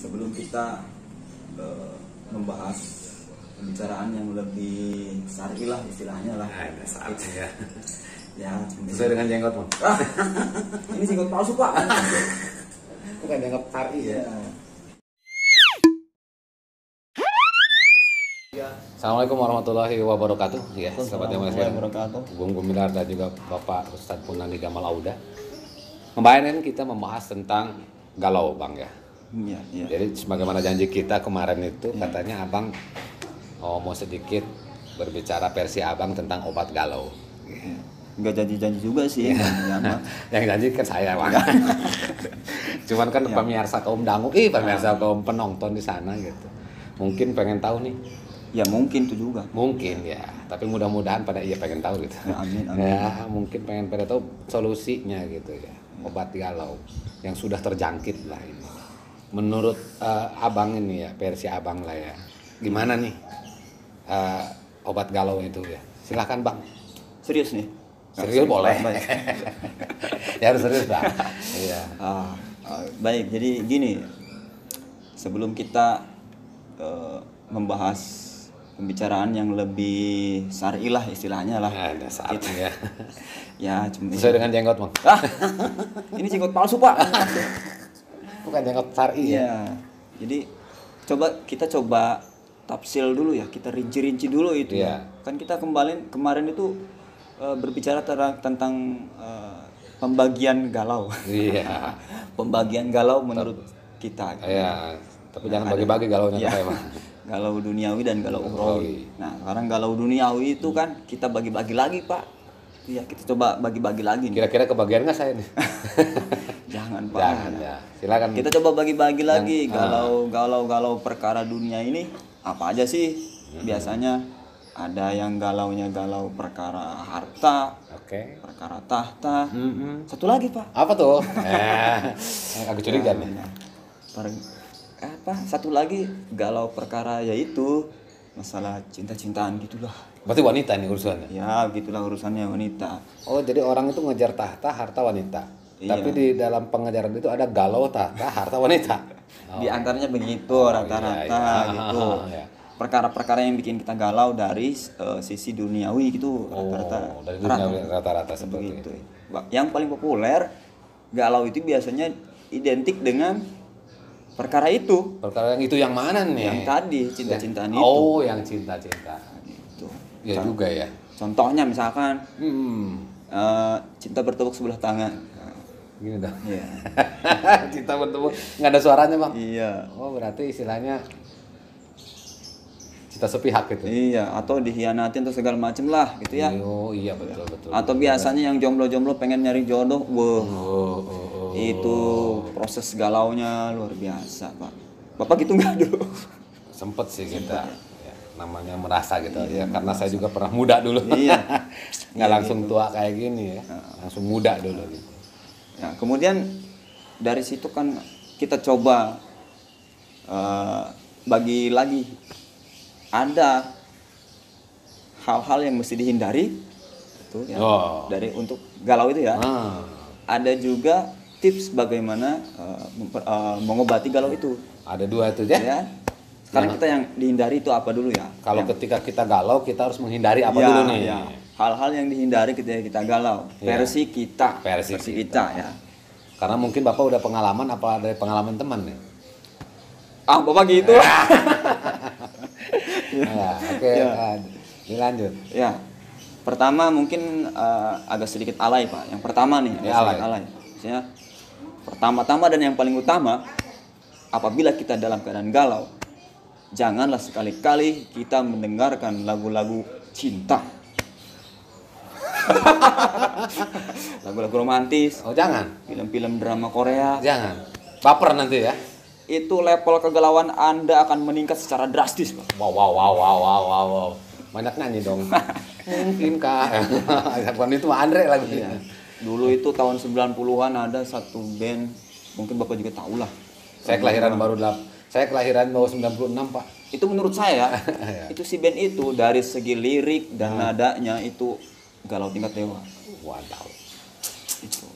sebelum kita membahas pembicaraan yang lebih syar'i lah istilahnya lah. Ada saatnya ya. Ya, Sesuai dengan jenggot, Bang. Ini jenggot palsu, Pak. Bukan jenggot syar'i ya. Assalamualaikum warahmatullahi wabarakatuh. Ya, sahabat yang sekalian. Bung Gumilar dan juga Bapak Ustadz Punani Gamal Auda. Kemarin kita membahas tentang galau, Bang ya. Iya, iya. Jadi sebagaimana janji kita kemarin itu katanya Abang mau sedikit berbicara versi Abang tentang obat galau. Enggak janji-janji juga sih. Yang janji kan saya, Bang. Cuman kan pemirsa kaum dangu, pemirsa kaum penonton di sana gitu. Mungkin pengen tahu nih. Ya mungkin itu juga. Mungkin ya, tapi mudah-mudahan pada pengen tahu gitu. Ya, amin, amin. Ya, mungkin pengen pada tahu solusinya gitu ya. Obat galau yang sudah terjangkit lah ini. Menurut Abang ini ya, versi Abang lah ya. Gimana nih obat galau itu ya? Silakan, Bang. Serius nih? Serius boleh. Ya harus serius, Bang. Iya. Baik, jadi gini. Sebelum kita membahas pembicaraan yang lebih syar'i lah istilahnya lah. Ada saatnya ya. Ya, cuma Sesuai dengan jenggot, Bang. Ini jenggot palsu, Pak. Bukan jenggot syar'i ya. Iya. Jadi kita coba tafsil dulu ya, kita rinci-rinci dulu itu Iya. ya. Kan kita kemarin itu berbicara tentang pembagian galau. Iya. Pembagian galau menurut kita. Iya. Tapi jangan bagi-bagi galaunya Iya. kayak, Bang. Galau duniawi dan galau ukhrawi. Nah, sekarang galau duniawi itu kan kita bagi-bagi lagi, Pak. Iya, kita coba bagi-bagi lagi nih. Kira-kira kebagian nggak saya nih? Jangan, Pak. Jangan ya. Silakan. Kita coba bagi-bagi lagi galau perkara dunia ini apa aja sih? Biasanya ada yang galaunya galau perkara harta, Oke. perkara tahta. Satu lagi, Pak. Apa tuh? Agak curiga nih. Satu lagi galau perkara yaitu masalah cinta-cintaan gitulah. Berarti wanita nih urusannya. Ya, gitulah urusannya wanita. Oh, jadi orang itu ngejar tahta, harta wanita. Iya. Tapi di dalam pengejaran itu ada galau tahta, harta wanita. Di antaranya begitu rata-rata gitu. Iya. Perkara-perkara yang bikin kita galau dari sisi duniawi gitu rata-rata. Dari dunia rata-rata seperti Begitu. itu. Yang paling populer galau itu biasanya identik dengan perkara itu. Perkara yang itu yang mana nih? Yang tadi cinta-cintaan itu. Oh, yang cinta-cinta. Gitu. Ya juga ya. Contohnya misalkan cinta bertepuk sebelah tangan. Gini dong. Iya. Cinta bertemu nggak ada suaranya, Bang. Iya. Oh, berarti istilahnya cinta sepihak gitu. Iya, atau dikhianatin atau segala macem lah gitu ya. Oh iya betul. Atau biasanya yang jomblo-jomblo pengen nyari jodoh, itu proses galaunya luar biasa, Pak. Bapak gitu nggak dulu? Sempet sih kita ya, namanya merasa gitu ya, karena saya juga pernah muda dulu. Iya. Nggak langsung tua kayak gini ya, langsung muda dulu gitu. Ya, kemudian dari situ kan kita coba bagi lagi. Ada hal-hal yang mesti dihindari itu ya, dari untuk galau itu ya. Ada juga tips bagaimana mengobati galau itu. Ada dua itu ya. Sekarang kita yang dihindari itu apa dulu ya? Kalau ketika kita galau kita harus menghindari apa dulu nih? Ya. Hal-hal yang dihindari ketika kita galau. Versi kita. Versi kita ya. Karena mungkin Bapak udah pengalaman apa dari pengalaman teman nih? Bapak gitu. Ya, oke. Dilanjut. Ya. Pertama mungkin agak sedikit alay, Pak. Yang pertama nih, alay. Maksudnya pertama-tama dan yang paling utama, apabila kita dalam keadaan galau, janganlah sekali-kali kita mendengarkan lagu-lagu cinta. Lagu-lagu romantis. Oh, jangan. Film-film drama Korea. Jangan. Baper nanti ya. Itu level kegalauan Anda akan meningkat secara drastis, Pak. Wow. Banyak nyanyi dong. Mungkin kah? Bukan itu mah Andre lagi. Iya. Dulu itu tahun 90-an ada satu band, mungkin Bapak juga tahu lah. Saya kelahiran tahun 96, Pak. Itu menurut saya, itu si band itu dari segi lirik dan nadanya itu galau tingkat dewa. Waduh.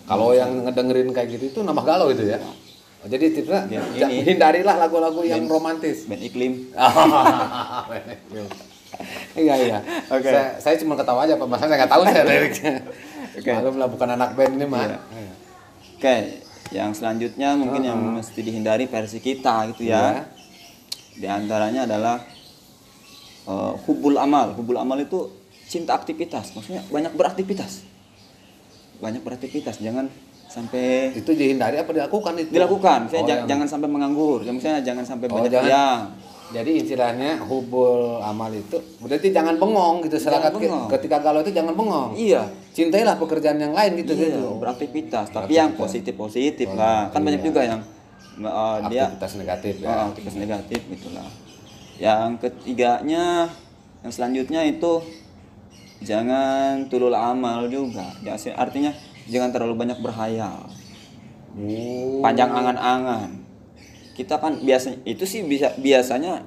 Kalau yang ngedengerin kayak gitu itu nambah galau itu ya. Jadi tipsnya Ini. hindarilah lagu-lagu yang romantis. Band Iklim. Iya. Oke. Saya cuma ketawa aja Pak, masalahnya nggak tahu saya liriknya. Oke. Malum lah bukan anak band ini mah. Iya. Oke, yang selanjutnya mungkin yang mesti dihindari versi kita gitu ya. Iya. Di antaranya adalah hubul amal. Hubul amal itu cinta aktivitas, maksudnya banyak beraktivitas. Jangan sampai Itu dihindari apa dilakukan itu? dilakukan. Saya Oh, jangan sampai menganggur. Ya, misalnya jangan sampai Oh, banyak jangan. yang. Jadi istilahnya hubul amal itu berarti jangan bengong gitu. Jangan Sedangkan bengong. ketika galau itu jangan bengong. Iya. Cintailah pekerjaan yang lain gitu Iya, gitu. beraktivitas, tapi yang positif lah. Kan banyak juga yang dia Aktivitas negatif ya. aktivitas negatif gitulah. Yang ketiganya, yang selanjutnya itu jangan tulul amal juga. Ya, artinya jangan terlalu banyak berhayal, panjang angan-angan. Kita kan biasanya itu sih biasanya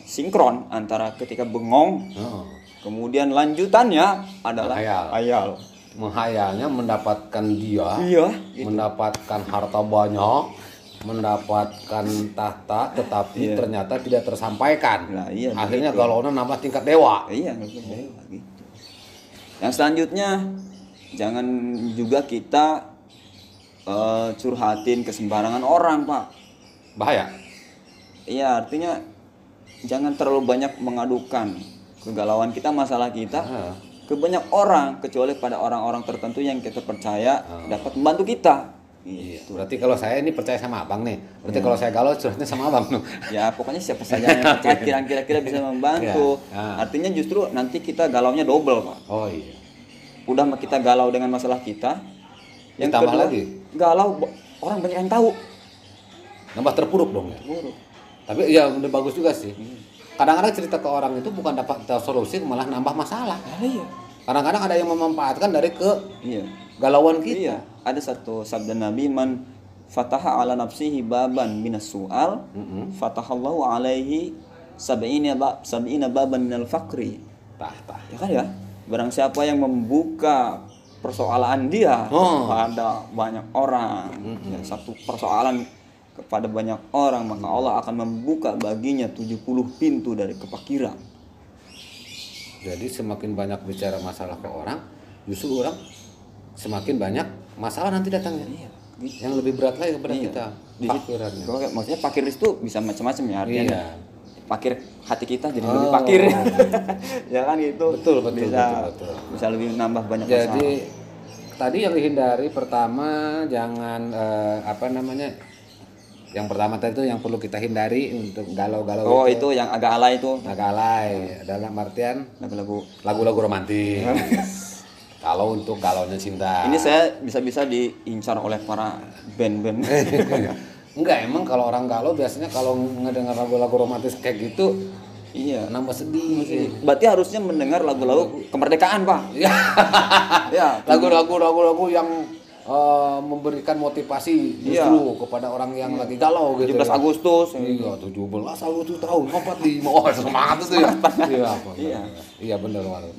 sinkron antara ketika bengong, kemudian lanjutannya adalah hayal. Menghayalnya mendapatkan dia, Iya, mendapatkan harta banyak, mendapatkan tahta, tetapi ternyata tidak tersampaikan. Nah, iya, Akhirnya begitu. galaunya nambah tingkat dewa. Iya, gitu. Yang selanjutnya jangan juga kita curhatin ke sembarangan orang, Pak. Bahaya. Iya, artinya jangan terlalu banyak mengadukan kegalauan kita, masalah kita ke banyak orang, kecuali pada orang-orang tertentu yang kita percaya dapat membantu kita. Iya. Berarti kalau saya ini percaya sama abang nih. Berarti kalau saya galau curhatnya sama abang tuh. Ya, pokoknya siapa saja yang percaya kira-kira bisa membantu. Iya. Artinya justru nanti kita galaunya double, Pak. Oh iya. Udah kita galau dengan masalah kita, yang Ditambah kedua, lagi? galau orang banyak yang tahu. Nambah terpuruk dong ya. Buruk. Tapi ya udah bagus juga sih. Kadang-kadang cerita ke orang itu bukan dapat solusi, malah nambah masalah. Iya. Kadang-kadang ada yang memanfaatkan dari Iya. kegalauan kita. Iya. Ada satu sabda Nabi, man fataha ala nafsihi baban minas su'al, fatahallahu alaihi sab'ina baban minal faqri. Tah. Ya kan ya? Barang siapa yang membuka persoalan dia kepada banyak orang, ya, satu persoalan kepada banyak orang, maka Allah akan membuka baginya 70 pintu dari kefakiran. Jadi semakin banyak bicara masalah ke orang, justru orang semakin banyak masalah nanti datangnya. Iya, gitu. Yang lebih berat lagi kepada Iya. kita. Di Fakirannya. maksudnya fakir itu bisa macam-macam ya artinya. Iya. Fakir hati kita jadi lebih fakir. Ya kan gitu. Betul. Bisa lebih nambah banyak Jadi masalah. tadi yang dihindari pertama jangan yang pertama tadi itu yang perlu kita hindari untuk galau-galau Oh, itu yang agak alay itu. agak alay dalam artian Lagu-lagu. lagu-lagu romantis. Kalau untuk galaunya cinta. Ini saya bisa-bisa diincar oleh para band-band. Enggak, emang kalau orang galau biasanya kalau ngedengar lagu-lagu romantis kayak gitu Iya. nambah sedih. Berarti harusnya mendengar lagu-lagu kemerdekaan, Pak. Ya. Ya, Lagu-lagu yang memberikan motivasi justru kepada orang yang lagi galau gitu. 17 Agustus. Iya, 17 Agustus tahun 45. Oh, semangat itu ya. Iya. Iya benar Walu.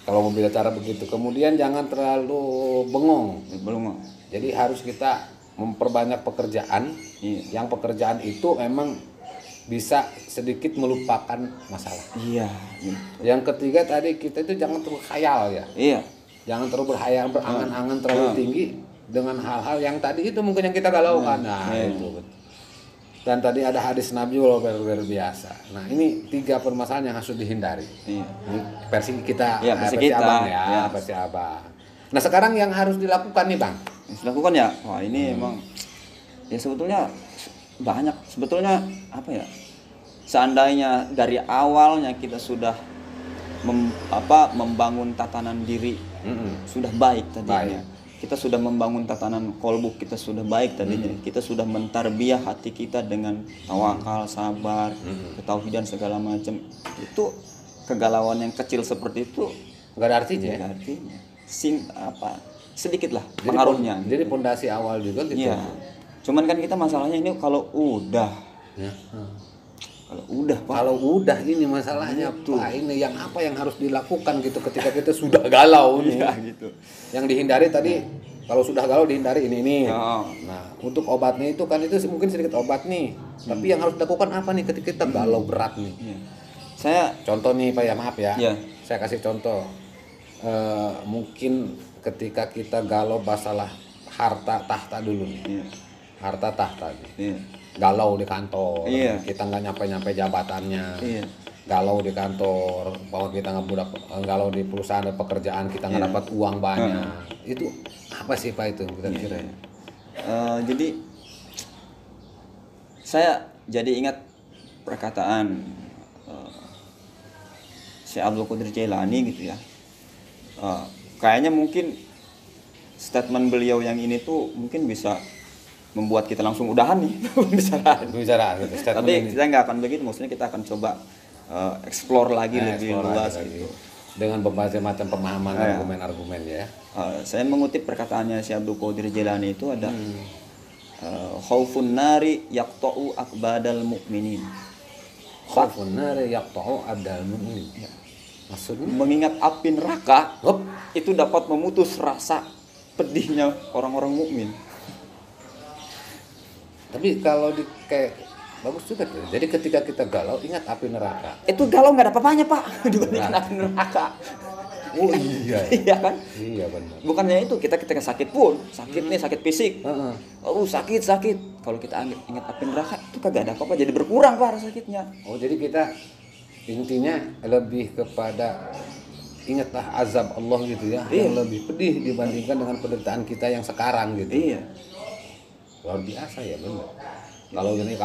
Kalau mau bicara begitu. Kemudian jangan terlalu bengong. Belum. Jadi harus kita memperbanyak pekerjaan. Iya. Yang pekerjaan itu memang bisa sedikit melupakan masalah. Iya. Yang ketiga tadi kita itu jangan terlalu khayal ya. Iya. Jangan terlalu berhayal, berangan-angan terlalu tinggi dengan hal-hal yang tadi itu mungkin yang kita galaukan. Nah, itu. Dan tadi ada hadis Nabi luar biasa. Nah, ini 3 permasalahan yang harus dihindari. Iya. Ini versi kita, Iya, versi kita. Abang ya, Iya. versi Abang. Nah, sekarang yang harus dilakukan nih, Bang. Dilakukan ya. Wah, ini emang ya sebetulnya banyak. Sebetulnya apa ya? Seandainya dari awalnya kita sudah membangun tatanan diri sudah baik tadinya. Kita sudah membangun tatanan kolbu kita sudah baik tadinya. Kita sudah mentarbiah hati kita dengan tawakal, sabar, ketauhidan segala macam. Itu kegalauan yang kecil seperti itu Enggak ada artinya ya. nggak artinya. Sedikit lah pengaruhnya. Jadi pondasi awal juga gitu. Iya. Cuman kan kita masalahnya ini kalau udah Ya. Pak. Kalau udah ini masalahnya Pak, ini yang apa yang harus dilakukan gitu ketika kita sudah galau nih. Iya gitu. Yang dihindari tadi kalau sudah galau dihindari ini. Oh. Nah, untuk obatnya itu kan itu mungkin sedikit obat nih. Tapi yang harus dilakukan apa nih ketika kita galau berat nih? Iya. Saya Contoh nih Pak ya, maaf ya. Iya. Saya kasih contoh. Mungkin ketika kita galau masalah harta tahta dulu nih. Iya. Harta tahta nih. Iya. Galau di kantor, Iya. kita nggak nyampe jabatannya. Iya. Galau di kantor, bahwa kita nggak galau di perusahaan dan pekerjaan kita nggak Iya. dapat uang banyak. Itu apa sih Pak itu kira-kira? Jadi saya jadi ingat perkataan Syekh Abdul Qadir Jailani gitu ya. Kayaknya mungkin statement beliau yang ini tuh mungkin bisa membuat kita langsung udahan nih pembicaraan. Gitu, statement Tapi ini. kita nggak akan begitu, maksudnya kita akan coba explore lagi lebih Explore luas lagi. gitu. Dengan berbagai macam pemahaman Iya. argumen-argumen ya. Saya mengutip perkataannya Syekh Abdul Qadir Jailani itu ada khaufun nari yaqta'u akbadal mu'minin. Khaufun nari yaqta'u adal mu'min. Maksudnya? Mengingat api neraka Hop. itu dapat memutus rasa pedihnya orang-orang mukmin. Tapi kalau di kayak bagus juga tuh. Jadi ketika kita galau ingat api neraka. Itu galau nggak ada apa-apanya Pak dibandingkan api neraka. Oh iya. Iya kan? Iya benar. Bukannya itu kita ketika sakit pun sakit nih sakit fisik. Heeh. Sakit. Kalau kita ingat api neraka itu kagak ada apa-apa jadi berkurang Pak rasa sakitnya. Oh jadi kita intinya lebih kepada ingatlah azab Allah gitu ya, Iya. yang lebih pedih dibandingkan dengan penderitaan kita yang sekarang gitu. Iya. Luar biasa ya benar. Kalau ini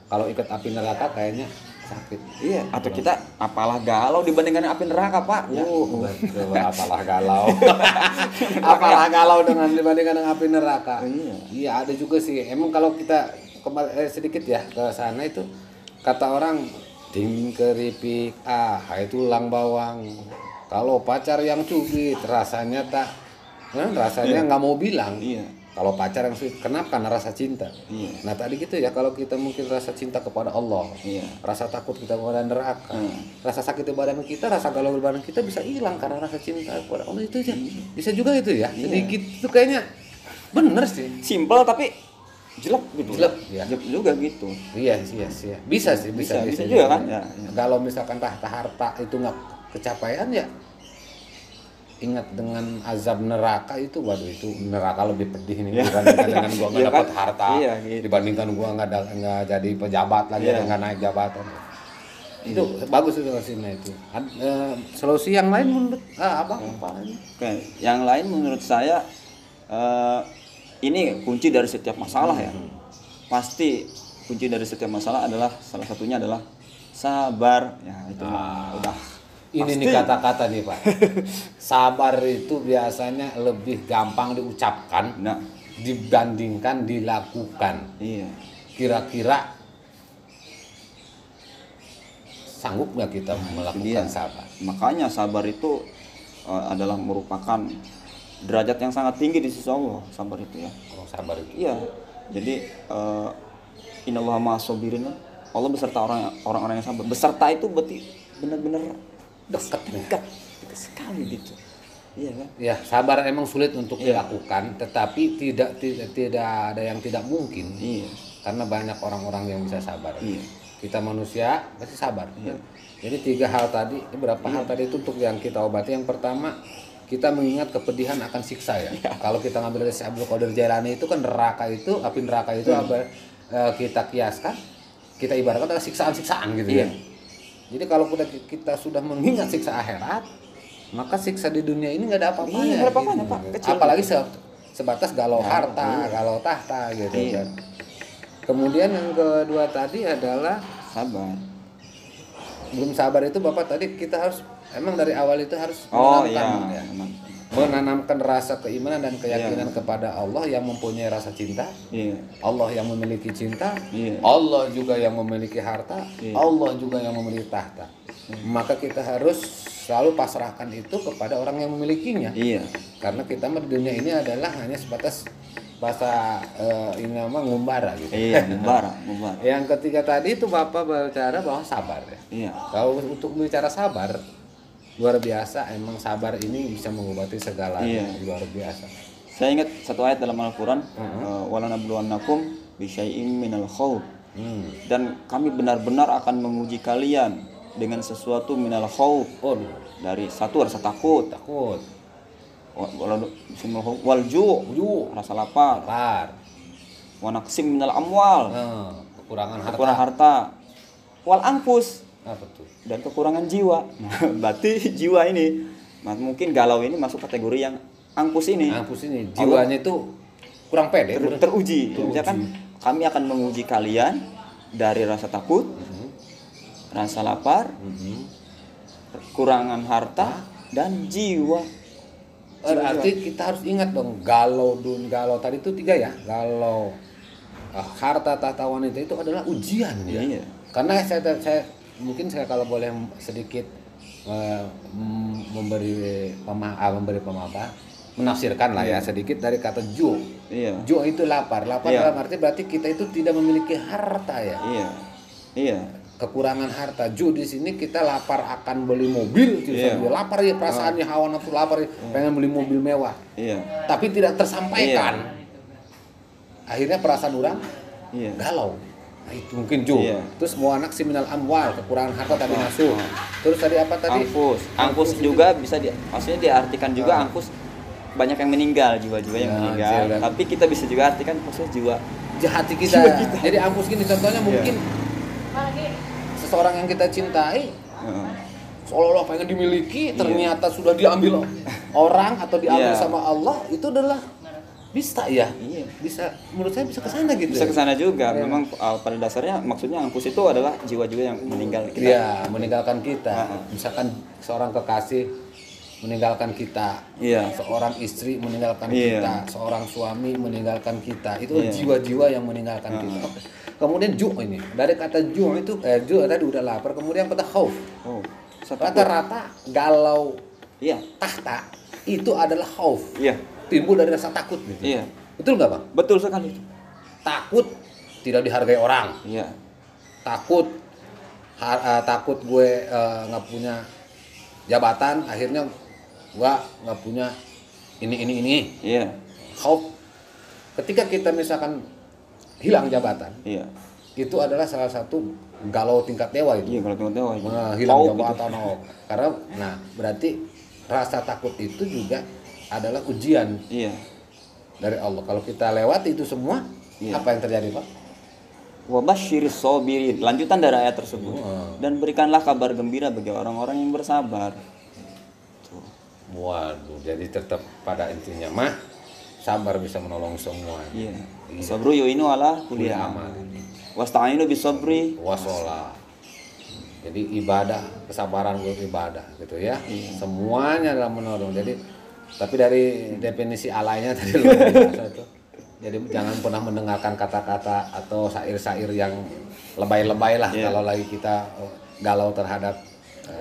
kalau ikat api neraka kayaknya sakit. Iya. Atau kita apalah galau dibandingkan api neraka Pak. Ya. Betul, apalah galau. Apalah galau dibandingkan dengan api neraka. Iya. Iya ada juga sih. Emang kalau kita sedikit ya ke sana itu kata orang dingin keripik, itu lang bawang. Kalau pacar yang cubit rasanya rasanya nggak mau bilang. Iya. Kalau pacar yang sweet, kenapa? Karena rasa cinta. Iya. Nah tadi gitu ya, kalau kita mungkin rasa cinta kepada Allah, Iya. rasa takut kita kepada neraka, rasa sakit di badan kita, rasa galau di badan kita bisa hilang karena rasa cinta kepada Allah itu aja. Bisa juga itu ya, sedikit itu kayaknya bener sih. Simpel tapi jelek gitu. Jelek, ya. Jelek juga gitu. Iya, iya. Bisa sih, bisa juga kan? Ya, ya. Kalau misalkan tahta harta itu nggak kecapaian ya, ingat dengan azab neraka itu, waduh itu neraka lebih pedih nih dibandingkan dengan gua nggak Iya dapat kan? harta, Iya, gitu. dibandingkan gua nggak jadi pejabat lagi, Iya. nggak naik jabatan. Itu bagus itu solusinya itu. Solusi yang lain menurut abang apa? Oke, yang lain menurut saya ini kunci dari setiap masalah ya. Pasti kunci dari setiap masalah adalah salah satunya adalah sabar. Ya itu mah udah. Ini pasti. nih kata-kata nih Pak. Sabar itu biasanya lebih gampang diucapkan Nah, dibandingkan dilakukan. iya. Kira-kira sanggup nggak kita Iya. melakukan sabar? Makanya sabar itu adalah merupakan derajat yang sangat tinggi di sisi Allah. Sabar itu ya. Oh, sabar itu. Iya. Jadi innallaha ma'as-sabirin. Allah beserta orang-orang yang sabar. Beserta itu berarti benar-benar dekat sekali gitu. Iya kan? Ya, sabar emang sulit untuk dilakukan, tetapi tidak ada yang tidak mungkin. Iya. Karena banyak orang-orang yang bisa sabar. Iya. Kita manusia pasti sabar. Jadi 3 hal tadi, berapa hal tadi itu untuk yang kita obati. Yang pertama, kita mengingat kepedihan akan siksa ya. Kalau kita ngambil dari Syekh Abdul Qadir Jailani itu kan neraka itu, api neraka itu apa kita kiaskan, kita ibaratkan adalah siksaan-siksaan gitu ya. Jadi kalau kita sudah mengingat siksa akhirat, maka siksa di dunia ini nggak ada apa-apanya. Iya, nggak ada apa-apanya, Pak. Kecil. Apalagi sebatas galau harta, galau tahta gitu kan. Kemudian yang kedua tadi adalah Sabar. belum sabar itu Bapak tadi kita harus emang dari awal itu harus menanamkan rasa keimanan dan keyakinan kepada Allah yang mempunyai rasa cinta. Iya. Allah yang memiliki cinta, Iya. Allah juga yang memiliki harta, Iya. Allah juga yang memiliki tahta. Maka kita harus selalu pasrahkan itu kepada orang yang memilikinya. Iya. Karena kita di dunia ini adalah hanya sebatas bahasa ini nama ngumbara gitu. Iya, membara. Yang ketiga tadi itu Bapak bicara bahwa sabar ya. Iya. Kalau untuk bicara sabar, luar biasa, emang sabar ini bisa mengobati segalanya. Iya. Luar biasa. Saya ingat satu ayat dalam Al-Qur'an, walanabluwannakum bisyai'im minal khawf. Dan kami benar-benar akan menguji kalian dengan sesuatu minal khawf. Dari satu rasa takut. Wal ju', rasa lapar. Wa naqsim minal amwal, kekurangan harta. Wal anfus, dan kekurangan jiwa. Berarti jiwa ini mungkin galau ini masuk kategori yang angkus ini. Jiwanya itu kurang pede, teruji. Misalkan kami akan menguji kalian dari rasa takut, rasa lapar, kekurangan harta, dan jiwa. Berarti kita harus ingat dong, galau tadi itu 3 ya. Galau, harta, tahta, wanita itu adalah ujian ya. Iya. Karena saya mungkin kalau boleh sedikit memberi pemahaman, menafsirkan lah ya sedikit dari kata ju. Iya. Ju itu lapar dalam arti berarti kita itu tidak memiliki harta ya. Iya. Kekurangan harta. Ju di sini kita lapar akan beli mobil, lapar ya perasaannya, hawa nafsu lapar ya, pengen beli mobil mewah. Iya. Tapi tidak tersampaikan. Akhirnya perasaan orang galau. Nah, itu mungkin ju. Terus mau anak siminal amwal, kekurangan harta tadi masuk. Terus tadi apa tadi? Angkus juga bisa maksudnya diartikan juga angkus banyak yang meninggal, jiwa-jiwa yang meninggal. Tapi kita bisa juga artikan maksudnya jiwa hati kita. Jadi angkus gini contohnya mungkin seseorang yang kita cintai seolah-olah pengen dimiliki, ternyata sudah diambil orang atau diambil sama Allah, itu adalah bisa ya. Bisa, menurut saya bisa ke sana gitu. Bisa ke sana juga. Memang pada dasarnya maksudnya angkus itu adalah jiwa-jiwa yang meninggal kita. Iya, meninggalkan kita. Misalkan seorang kekasih meninggalkan kita, seorang istri meninggalkan kita, seorang suami meninggalkan kita, itu jiwa-jiwa yang meninggalkan kita. Kemudian ju ini, dari kata ju itu ju tadi udah lapar, kemudian kata khauf. Rata-rata galau, tahta itu adalah khauf. Timbul dari rasa takut gitu. Betul nggak Bang? Betul sekali. Takut tidak dihargai orang. Takut takut gue nggak punya jabatan, akhirnya gua nggak punya ini. Khauf. Ketika kita misalkan hilang jabatan, itu adalah salah satu galau tingkat dewa itu. Kalau tingkat dewa. Hilang jabatan, nah berarti rasa takut itu juga adalah ujian dari Allah. Kalau kita lewati itu semua, apa yang terjadi Pak? Wa basyiris sabirin. Lanjutan dari ayat tersebut. Dan berikanlah kabar gembira bagi orang-orang yang bersabar. Waduh, jadi tetap pada intinya mah sabar bisa menolong semua. Sabru yu'inu ala kulli amal. Wasta'inu bisabri wasolah. Jadi ibadah, kesabaran buat ibadah gitu ya. Semuanya dalam menolong. Jadi tapi dari definisi alainya tadi luar biasa itu. Jadi jangan pernah mendengarkan kata-kata atau syair-syair yang lebay-lebay lah kalau lagi kita galau terhadap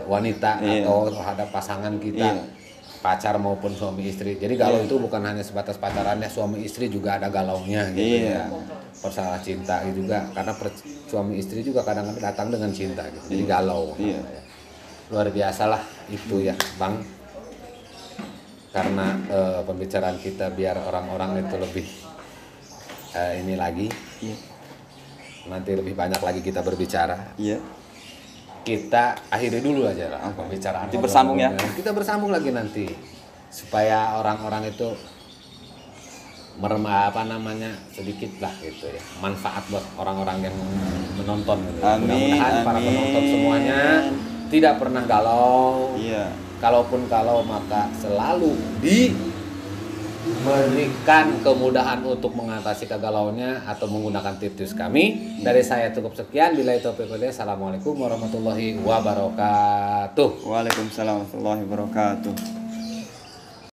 wanita atau terhadap pasangan kita, pacar maupun suami istri. Jadi galau itu bukan hanya sebatas pacarannya, suami istri juga ada galaunya gitu ya. Persalah cinta juga, karena suami istri juga kadang-kadang datang dengan cinta gitu. Jadi galau. Luar biasa lah itu ya Bang. Karena pembicaraan kita biar orang-orang itu lebih ini lagi, nanti lebih banyak lagi kita berbicara. Kita akhiri dulu aja lah pembicaraan. Nanti bersambung ya. Kita bersambung lagi nanti supaya orang-orang itu sedikit lah gitu ya, manfaat buat orang-orang yang menonton. Mudah-mudahan para penonton semuanya tidak pernah galau. Kalaupun maka selalu diberikan kemudahan untuk mengatasi kegalauannya atau menggunakan tips kami. Dari saya cukup sekian. Billahi taufiq wal hidayah. Assalamualaikum warahmatullahi wabarakatuh. Waalaikumsalam warahmatullahi wabarakatuh.